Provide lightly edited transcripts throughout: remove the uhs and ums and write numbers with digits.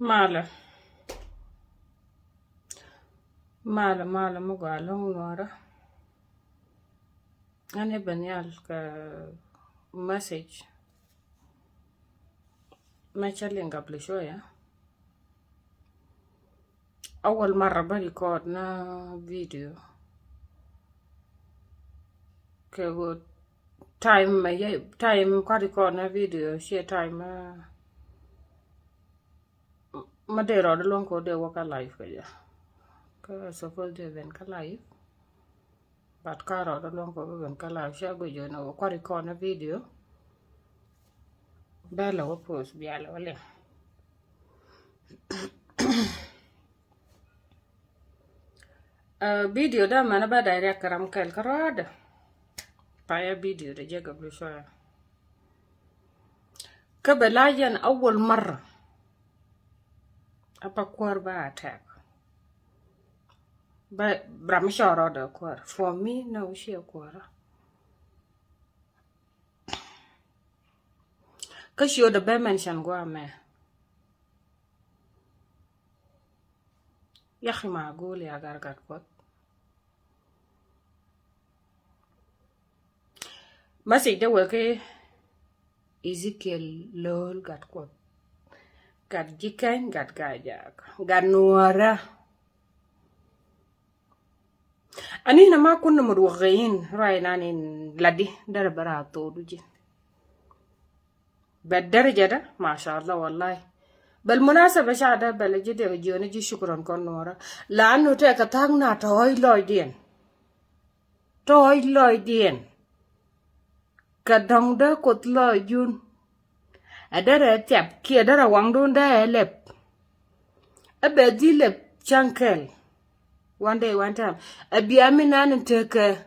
Mala, mala mugalo ngora. Ane banyal ka message. ما تشلين قبل شوية أول مرة بريكوردنا فيديو كو تايم كاريكوردنا فيديو شي تايم ما ديرو دلون كو دي وكا لايف كجا كو سوفل دي بين كا لايف بات كارو دلون كو بين كا لايف شا جو جونا كاريكوردنا فيديو بلا وبوس بيالا ولا فيديو ده ما أنا بداير كرام كل كراد بايا فيديو ده جا قبل شوية كبلاجن أول مرة أبا كوار با أتاك برامشارة ده كوار for me no شيء كوار كشيو ده بمنشان قوامه يا أخي معقول يا gatkuoth مسي ده وكي Ezekiel lol gatkuoth gat jikan gat gajak gat nuara أني هنا ما كنا مروغين راينا لدي در براتو دوجي بالدرجة ده ما شاء الله والله بالمناسبة شاده بلجي دي جوني جي شكرا كون نورا لأنه تاكا تاغنا توي لوي دين كدong ده كوت لوي جون أدارة تياب كي أدارة وانغدون ده لب أبدي لب شانكل one day one time أبيامي نان تاكا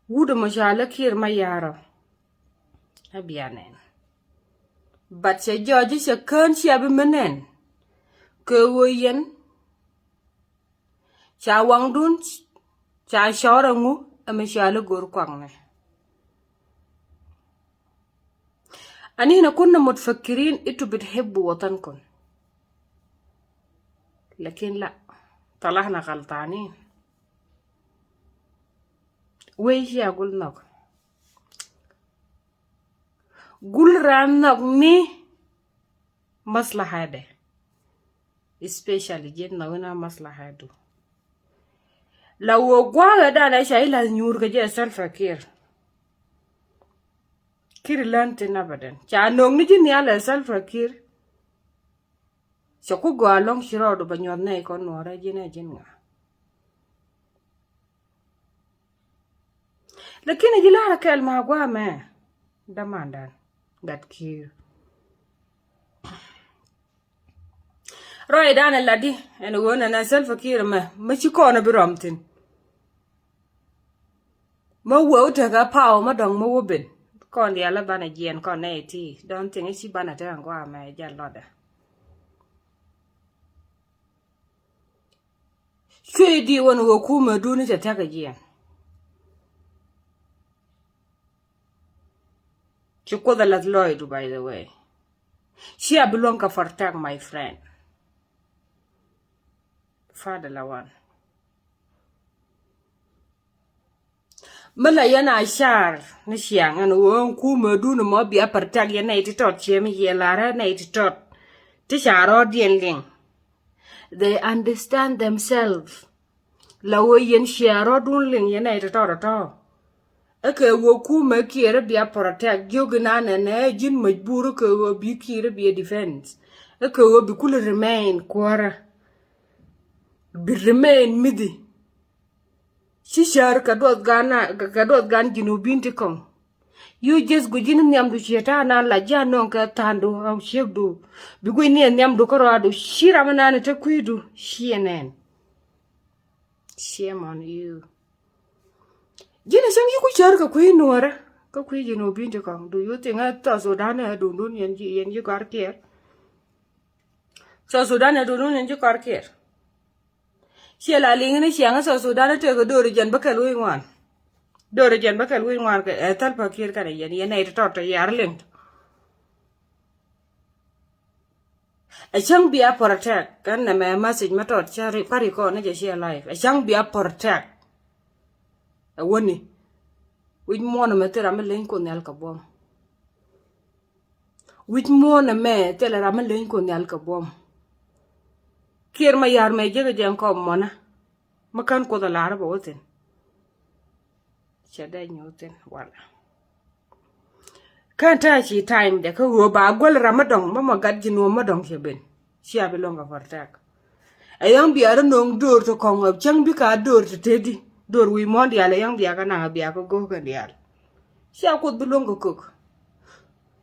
وودو مشالة كير ما يارو أبيانين but se George se kan siabi menen ke woyen cha wangdun cha shorangu ame shala gor kwangne أني هنا كنا متفكرين إنتوا بتحبوا وطنكم لكن لا طلعنا غلطانين ويش يا قلنا قل رانك مي مصلحة ده especially جينا هنا مصلحة ده لو قواغا دا لا شايلا نيور كجي سلفا كير لانتين أبدا شانوغ نجي نيالا سلفا كير شكو قوالون شرادو بنيورنا يكون نورا جينا جنغا لكن اجي لارا كالما قواما دماندان gatkuoth روي دانا لدي أنا وانا ناسل فكير ما شكونا برامتين ما ووتها باو ما دون ما وبن كون دي على بانا جين كون نايتي دون تيني شي بانا تانقوا ما جال لودا شوي دي وانا وكوما دوني تتاك جين شكو ذا لازلويدو by the way she belong for tag my friend father lawan mala yana shar na shiang an won ku meduna mo bia partag yana iti tot chemi yelara na iti tot ti sharo dienling they understand themselves lawo yen sharo dunling yana iti to ake wo ku me kire bia protect jogina na jin majburu ke wo bi kire bia defense ake wo bi kul remain kwara bi remain midi shishar kadot gan jinubin tikong you just go jin nyam du chetana la janon ka tando am shegdu bi go ni nyam du korado shiramana ne te kuidu shienen shame on you jina sang you ku char ka kuin nuara ka kui jinubin tikong do you think ta Sudan do dun yen ji gar kier so Sudan do dun yen ji gar kier she la lingni shianga so Sudan te go do jen bakal wi ngwan do jen bakal wi ngwan ka tal pa kir ka yen yen ai to yar leng a chang be a protect kan na me message ma tot chari pari ko na je share live a chang be a protect a woni which mona me tera me len ko nyal ka bom which mona me tera me len ko nyal ka bom kir ma yar me je jeng ko mona makan ko da lara ba woten chada nyoten wala kan ta chi time de ko ba gol ramadan mama gadji no madon heben shi abi longa protect ayang biara nong dor to kong ab chang bi ka dor to tedi dor wi mon dia le yang bia kana bia ko go kan dia sia ko du longa kok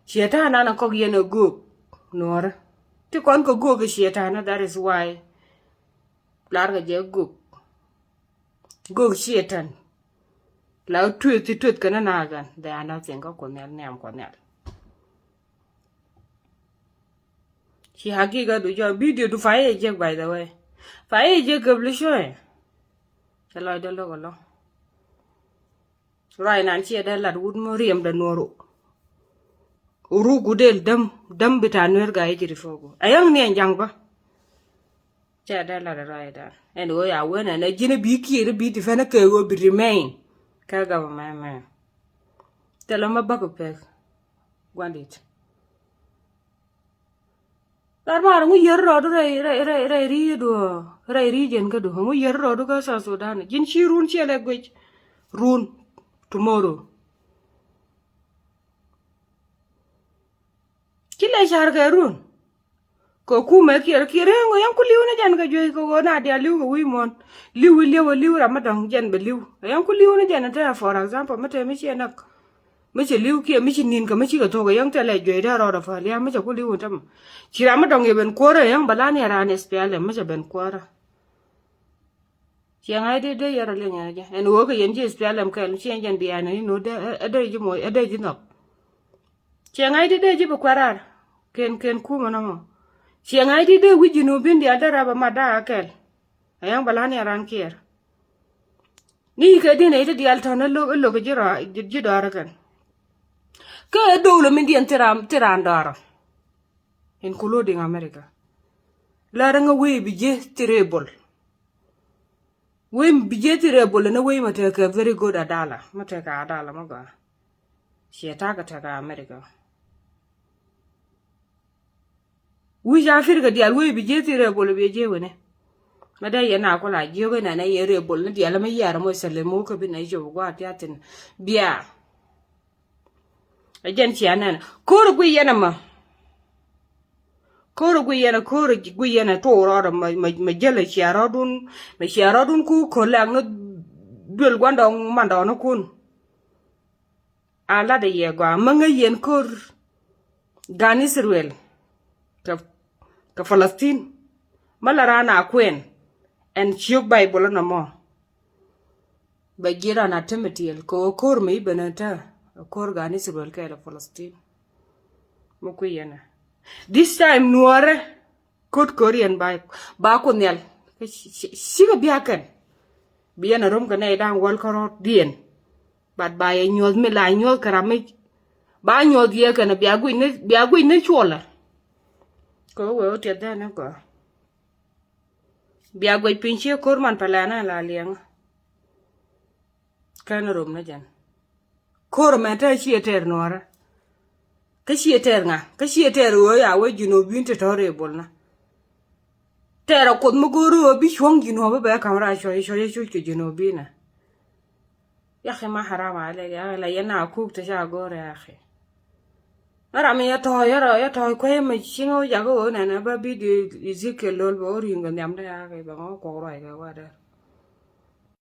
sieta na ko yeno go nor ti kon ko go ke sieta na that is why larga je go sietan la tuet kana na gan they are nothing ko ne am ko ne she hagiga do your video do fire je by the way fire je gabli shoy chalo de lo right nan chi da la wud mo riem da noro uru gudel dam bitanwer ga yiri fogo ayang ne jang ba cha da la right da and we are when na jine bi ki bi di fana ke go bi remain ka ga ma telo ma ba ko pe gwandit dar mar ngu yer ro do re ri jen ka do ngu yer ro do ka sa Sudan jin chi run chi le goj run tomorrow kila shar ka run ko ku me kire ngo yang ku liu na jan ka joy ko na dia liu ko wi mon liu ramadan jan be liu yang ku liu na jan ta for example mate mi chi nak mi chi liu ki mi chi nin ka mi chi ka to ga yang ta le joy da ro da fa liu mi chi ku liu tam chi ramadan ye ben ko re yang bala ne ra ne spele mi chi ben ko ra chi ngai de ya ra le nya ja en wo ka yen chi spele ka chi jan dia ne no de ji mo de ji no chi ngai de ji bu kwarar ken ku mo na mo chi ngai de wi ji no bin dia da ra ba ma da akel ayang bala ne ran kier ni ka de ne de dial ta na lo ka ji ra kan ka do lo min dien tiran dara including America la ranga we bi je terrible we bi je terrible na we mata ka very good adala mata ka adala maga shi ta ka America we ja Africa dial we bi je terrible bi je wone mada yana ko la je ko na ye rebel na dial ma yar mo sele mo ko bi na jo gwa tiatin bia ajen ci anan ko ru yana ma koro guyena to ro ma jele chiarodun ku ko lang no dul gwandong mando no kun ala de ye gwa manga yen kor gan Israel ka Palestine malarana kwen en chiok bible no mo ba gira na temetiel ko kor me benata kor gan Israel ka la Palestine mo ku yena this time nuore kot Korean ba ko nyal siga biakan biana rom kana dan wal karot dien bad ba ye nyol me la nyol karame ba nyol ye kana biagu ne chola ko we o te da na ko biagu pinche korman palana la liang kana rom na jan kor meta chi eter nuore ka shieter wo ya we jino binte tore bolna tera kod muguru bi shwang jino ba kamera sho ke jino bina ya akhi ma harama alayka ya la yana ku ta sha gore ya akhi ara mi ya to ko me chingo ya go na ba bi di Ezekiel lol bo ringa nyamda ya ke ba ko ro ga wada